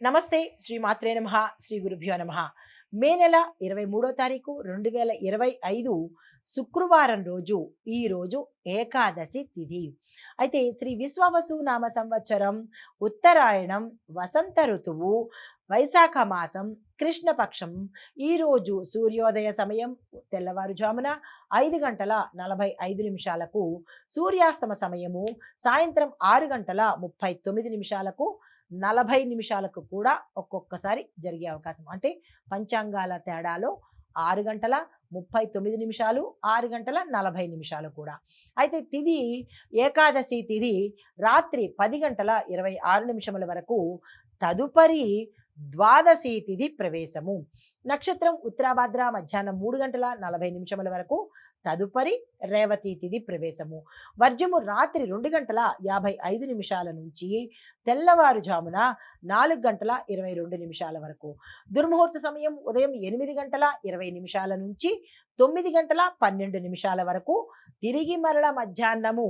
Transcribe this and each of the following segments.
నమస్తే శ్రీ మాత్రే నమః శ్రీ గురుభ్యో నమః. మే నెల 23వ తారీఖు 2025 శుక్రవారం రోజు ఈ రోజు ఏకాదశి తిథి. అయితే శ్రీ విశ్వావసు నామ సంవత్సరం ఉత్తరాయణం వసంత ఋతువు వైశాఖ మాసం కృష్ణపక్షం. ఈరోజు సూర్యోదయ సమయం తెల్లవారుజామున 5:45 సూర్యాస్తమ సమయము సాయంత్రం 6:39 40 నిమిషాలకు కూడా ఒక్కొక్కసారి జరిగే అవకాశం. అంటే పంచాంగాల తేడాలో 6:39 6:40 కూడా. అయితే తిథి ఏకాదశి తిథి రాత్రి 10:26 వరకు, తదుపరి ద్వాదశి తిథి ప్రవేశము. నక్షత్రం ఉత్తరాభాద్ర మధ్యాహ్నం 3:40 వరకు, తదుపరి రేవతి తిథి ప్రవేశము. వర్జము రాత్రి 2:55 నుంచి తెల్లవారుజామున 4:22 వరకు. దుర్ముహూర్త సమయం ఉదయం 8:20 నుంచి 9:12 వరకు. తిరిగి మరల మధ్యాహ్నము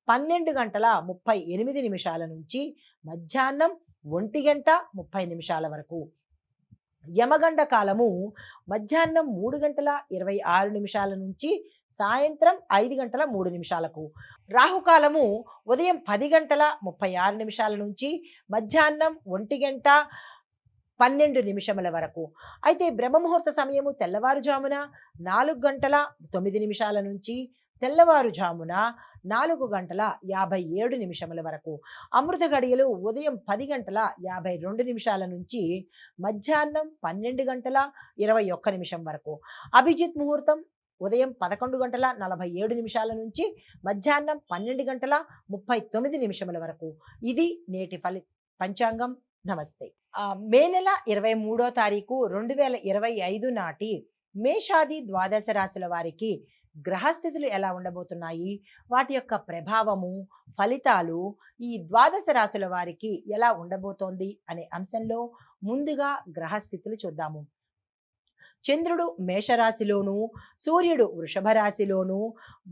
12:38 నుంచి మధ్యాహ్నం 1:30 వరకు. యమగండ కాలము మధ్యాహ్నం 3:26 నుంచి సాయంత్రం 5:03. రాహుకాలము ఉదయం 10:36 నుంచి మధ్యాహ్నం 1:12 వరకు. అయితే బ్రహ్మముహూర్త సమయము తెల్లవారుజామున 4:09 నుంచి తెల్లవారుజామున 4:57 వరకు. అమృత గడియలు ఉదయం 10:52 నుంచి మధ్యాహ్నం 12:21 వరకు. అభిజిత్ ముహూర్తం ఉదయం 11:47 నుంచి మధ్యాహ్నం 12:39 వరకు. ఇది నేటి పంచాంగం. నమస్తే. మే నెల 23వ తారీఖు 2025 నాటి మేషాది ద్వాదశ రాశుల వారికి గ్రహస్థితులు ఎలా ఉండబోతున్నాయి, వాటి యొక్క ప్రభావము, ఫలితాలు ఈ ద్వాదశ రాశుల వారికి ఎలా ఉండబోతోంది అనే అంశంలో ముందుగా గ్రహస్థితులు చూద్దాము. చంద్రుడు మేషరాశిలోను, సూర్యుడు వృషభ రాశిలోను,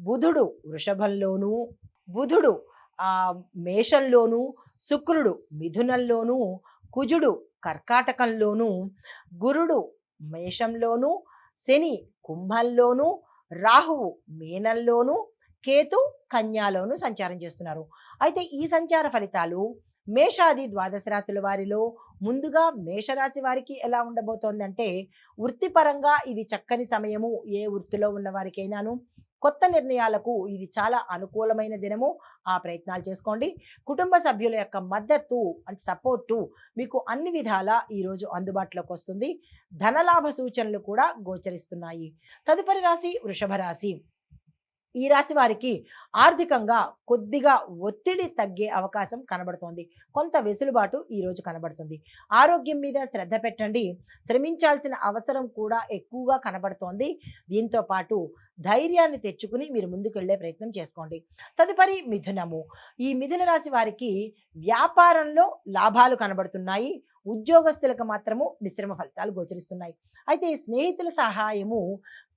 బుధుడు వృషభంలోను, బుధుడు మేషంలోను, శుక్రుడు మిథునంలోను, కుజుడు కర్కాటకంలోను, గురుడు మేషంలోను, శని కుంభంలోను, రాహువు మీనంలోను, కేతు కన్యాలోను సంచారం చేస్తున్నారు. అయితే ఈ సంచార ఫలితాలు మేషాది ద్వాదశ రాశుల వారిలో ముందుగా మేషరాశి వారికి ఎలా ఉండబోతోందంటే, వృత్తిపరంగా ఇది చక్కని సమయము. ఏ వృత్తిలో ఉన్న వారికైనాను కొత్త నిర్ణయాలకు ఇది చాలా అనుకూలమైన దినము. ఆ ప్రయత్నాలు చేసుకోండి. కుటుంబ సభ్యుల యొక్క మద్దతు అంటే సపోర్టు మీకు అన్ని విధాలా ఈరోజు అందుబాటులోకి వస్తుంది. ధనలాభ సూచనలు కూడా గోచరిస్తున్నాయి. తదుపరి రాశి వృషభ రాశి. ఈ రాశి వారికి ఆర్థికంగా కొద్దిగా ఒత్తిడి తగ్గే అవకాశం కనబడుతోంది. కొంత వెసులుబాటు ఈరోజు కనబడుతుంది. ఆరోగ్యం మీద శ్రద్ధ పెట్టండి. శ్రమించాల్సిన అవసరం కూడా ఎక్కువగా కనబడుతోంది. దీంతో పాటు ధైర్యాన్ని తెచ్చుకుని మీరు ముందుకెళ్లే ప్రయత్నం చేసుకోండి. తదుపరి మిథునము. ఈ మిథున రాశి వారికి వ్యాపారంలో లాభాలు కనబడుతున్నాయి. ఉద్యోగస్తులకు మాత్రము మిశ్రమ ఫలితాలు గోచరిస్తున్నాయి. అయితే స్నేహితుల సహాయము,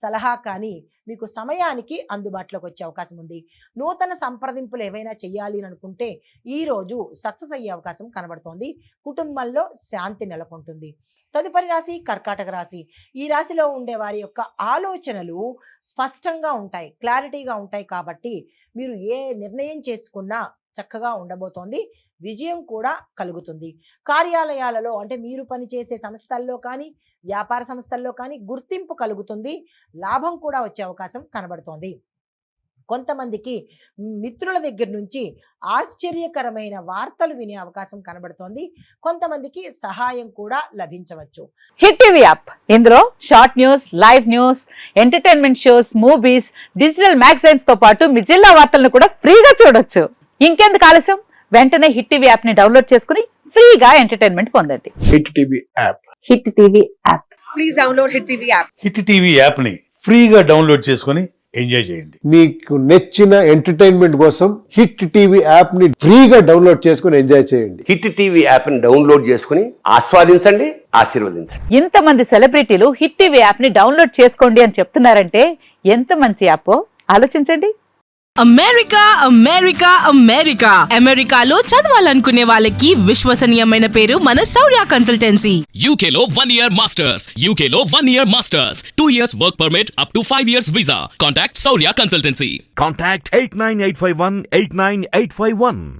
సలహా కానీ మీకు సమయానికి అందుబాటులోకి వచ్చే అవకాశం ఉంది. నూతన సంప్రదింపులు ఏవైనా చేయాలి అని అనుకుంటే ఈరోజు సక్సెస్ అయ్యే అవకాశం కనబడుతోంది. కుటుంబంలో శాంతి నెలకొంటుంది. తదుపరి రాశి కర్కాటక రాశి. ఈ రాశిలో ఉండే వారి యొక్క ఆలోచనలు స్పష్టంగా ఉంటాయి, క్లారిటీగా ఉంటాయి. కాబట్టి మీరు ఏ నిర్ణయం చేసుకున్నా చక్కగా ఉండబోతోంది. విజయం కూడా కలుగుతుంది. కార్యాలయాలలో అంటే మీరు పనిచేసే సంస్థల్లో కానీ వ్యాపార సంస్థల్లో కానీ గుర్తింపు కలుగుతుంది. లాభం కూడా వచ్చే అవకాశం కనబడుతోంది. కొంతమందికి మిత్రుల దగ్గర నుంచి ఆశ్చర్యకరమైన వార్తలు వినే అవకాశం కనబడుతోంది. కొంతమందికి సహాయం కూడా లభించవచ్చు. హిట్ టీవీ యాప్, ఇందులో short news, live news, entertainment shows, movies, digital magazines తో పాటు మీ జిల్లా వార్తలను కూడా ఫ్రీగా చూడొచ్చు. ఇంకెందుకు ఆలస్యం, వెంటనే హిట్ టీవీ యాప్ ని డౌన్లోడ్ చేసుకుని ఫ్రీగా ఎంటర్టైన్మెంట్ పొందండి. Hit TV app. Hit TV app. Please download hit TV app. Hit TV app ని ఫ్రీగా డౌన్లోడ్ చేసుకుని ఎంజాయ్ చేయండి. మీకు నచ్చిన ఎంటర్టైన్మెంట్ కోసం హిట్ టీవీ యాప్ ని ఫ్రీగా డౌన్లోడ్ చేసుకుని ఎంజాయ్ చేయండి. హిట్ టీవీ యాప్ ని డౌన్లోడ్ చేసుకుని ఆస్వాదించండి, ఆశీర్వదించండి. ఇంతమంది సెలబ్రిటీలు హిట్ టీవీ యాప్ ని డౌన్లోడ్ చేసుకోండి అని చెప్తున్నారంటే ఎంత మంచి యాప్ ఆలోచించండి. అమెరికా అమెరికా అమెరికా అమెరికాలో చదవాలనుకునే వాళ్ళకి విశ్వసనీయమైన పేరు మన శౌర్య consultancy. UK Law 1 Year Masters. UK Law 1 Year Masters. 2 years work permit up to 5 years visa. Contact Saurya Consultancy. Contact 89851 89851.